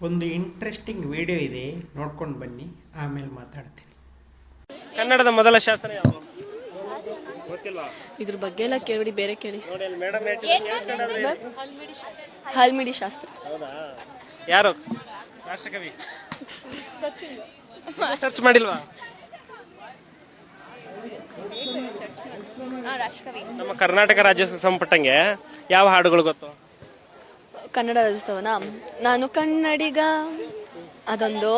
ಒಂದು interesting video ಇದೆ, ನೋಡ್ಕೊಂಡು ಬನ್ನಿ, ಆಮೇಲೆ ಮಾತಾಡ್ತೀನಿ. ಕನ್ನಡದ ಮೊದಲ ಶಾಸನ ಯಾವುದು? ಗೊತ್ತಿಲ್ವಾ? ಇದ್ರ ಬಗ್ಗೆ ಎಲ್ಲ ಕೇಳಿ, ಬೇರೆ ಕೇಳಿ. ನೋಡಿ ಅಲ್ಲಿ ಮೇಡಮ್ ಹೇಳ್ತಿದ್ದಾರೆ. ಹಲ್ಮಿಡಿ ಶಾಸ್ತ್ರ. ಹೌದಾ? ಯಾರು ರಾಷ್ಟ್ರಕವಿ? ಸರ್ಚ್ ಮಾಡಿಲ್ವಾ? ನಮ್ಮ ಕರ್ನಾಟಕ ರಾಜ್ಯೋತ್ಸವ ಸಂಪುಟಂಗೆ ಯಾವ ಹಾಡುಗಳು ಗೊತ್ತು? ಕನ್ನಡ ರಾಜ್ಯೋತ್ಸವನ ನಾನು ಕನ್ನಡಿಗ ಅದೊಂದು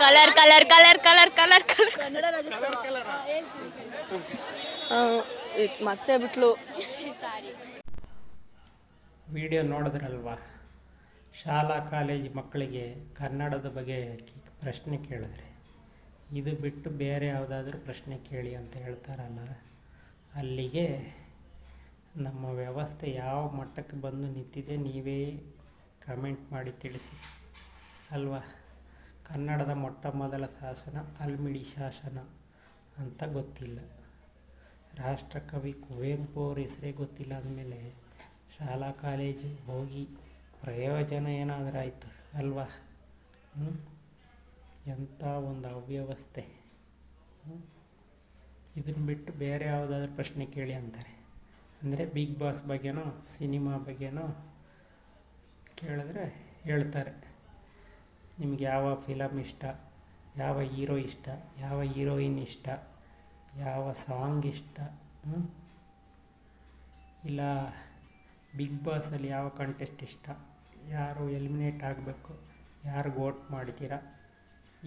colour colour colour colour colour colour Kannada Rajyotsava ಮರ್ಸೇ ಬಿಟ್ಲು. ವಿಡಿಯೋ ನೋಡಿದ್ರಲ್ವಾ? ಶಾಲಾ ಕಾಲೇಜು ಮಕ್ಕಳಿಗೆ ಕನ್ನಡದ ಬಗ್ಗೆ ಪ್ರಶ್ನೆ ಕೇಳಿದ್ರೆ ಇದು ಬಿಟ್ಟು ಬೇರೆ ಯಾವುದಾದ್ರೂ ಪ್ರಶ್ನೆ ಕೇಳಿ ಅಂತ ಹೇಳ್ತಾರಲ್ಲ, ಅಲ್ಲಿಗೆ ನಮ್ಮ ವ್ಯವಸ್ಥೆ ಯಾವ ಮಟ್ಟಕ್ಕೆ ಬಂದು ನಿಂತಿದೆ ನೀವೇ ಕಮೆಂಟ್ ಮಾಡಿ ತಿಳಿಸಿ ಅಲ್ವಾ. ಕನ್ನಡದ ಮೊಟ್ಟ ಮೊದಲ ಶಾಸನ ಹಲ್ಮಿಡಿ ಶಾಸನ ಅಂತ ಗೊತ್ತಿಲ್ಲ. ರಾಷ್ಟ್ರಕವಿ ಕುವೆಂಪು ಅವ್ರ ಹೆಸರೇ ಗೊತ್ತಿಲ್ಲ ಅಂದಮೇಲೆ ಶಾಲಾ ಕಾಲೇಜು ಹೋಗಿ ಪ್ರಯೋಜನ ಏನಾದರೂ ಆಯಿತು ಅಲ್ವಾ? ಎಂಥ ಒಂದು ಅವ್ಯವಸ್ಥೆ. ಇದನ್ನು ಬಿಟ್ಟು ಬೇರೆ ಯಾವುದಾದ್ರೂ ಪ್ರಶ್ನೆ ಕೇಳಿ ಅಂತಾರೆ. ಅಂದರೆ ಬಿಗ್ ಬಾಸ್ ಬಗ್ಗೆನೋ ಸಿನಿಮಾ ಬಗ್ಗೆನೋ ಕೇಳಿದ್ರೆ ಹೇಳ್ತಾರೆ, ನಿಮ್ಗೆ ಯಾವ ಫಿಲಮ್ ಇಷ್ಟ, ಯಾವ ಹೀರೋ ಇಷ್ಟ, ಯಾವ ಹೀರೋಯಿನ್ ಇಷ್ಟ, ಯಾವ ಸಾಂಗ್ ಇಷ್ಟ, ಇಲ್ಲ ಬಿಗ್ ಬಾಸಲ್ಲಿ ಯಾವ ಕಂಟೆಸ್ಟ್ ಇಷ್ಟ, ಯಾರು ಎಲಿಮಿನೇಟ್ ಆಗಬೇಕು, ಯಾರು ವೋಟ್ ಮಾಡ್ತೀರಾ,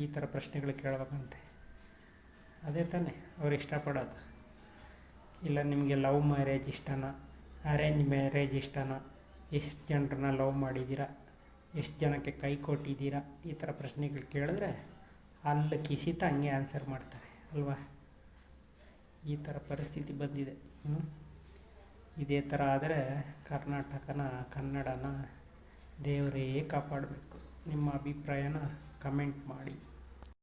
ಈ ಥರ ಪ್ರಶ್ನೆಗಳು ಕೇಳಬೇಕಂತೆ. ಅದೇ ತಾನೇ ಅವ್ರು ಇಷ್ಟಪಡೋದು. ಇಲ್ಲ ನಿಮಗೆ ಲವ್ ಮ್ಯಾರೇಜ್ ಇಷ್ಟನಾ, ಅರೇಂಜ್ ಮ್ಯಾರೇಜ್ ಇಷ್ಟನಾ, ಎಷ್ಟು ಜನರನ್ನ ಲವ್ ಮಾಡಿದ್ದೀರಾ, ಎಷ್ಟು ಜನಕ್ಕೆ ಕೈ ಕೊಟ್ಟಿದ್ದೀರಾ, ಈ ಥರ ಪ್ರಶ್ನೆಗಳು ಕೇಳಿದ್ರೆ ಅಲ್ಲಿ ಕಿಸಿತ ಹಂಗೆ ಆನ್ಸರ್ ಮಾಡ್ತಾರೆ ಅಲ್ವಾ. ಈ ಥರ ಪರಿಸ್ಥಿತಿ ಬಂದಿದೆ. ಇದೇ ಥರ ಆದರೆ ಕರ್ನಾಟಕನ ಕನ್ನಡನ ದೇವರೇ ಕಾಪಾಡಬೇಕು. ನಿಮ್ಮ ಅಭಿಪ್ರಾಯನ ಕಮೆಂಟ್ ಮಾಡಿ.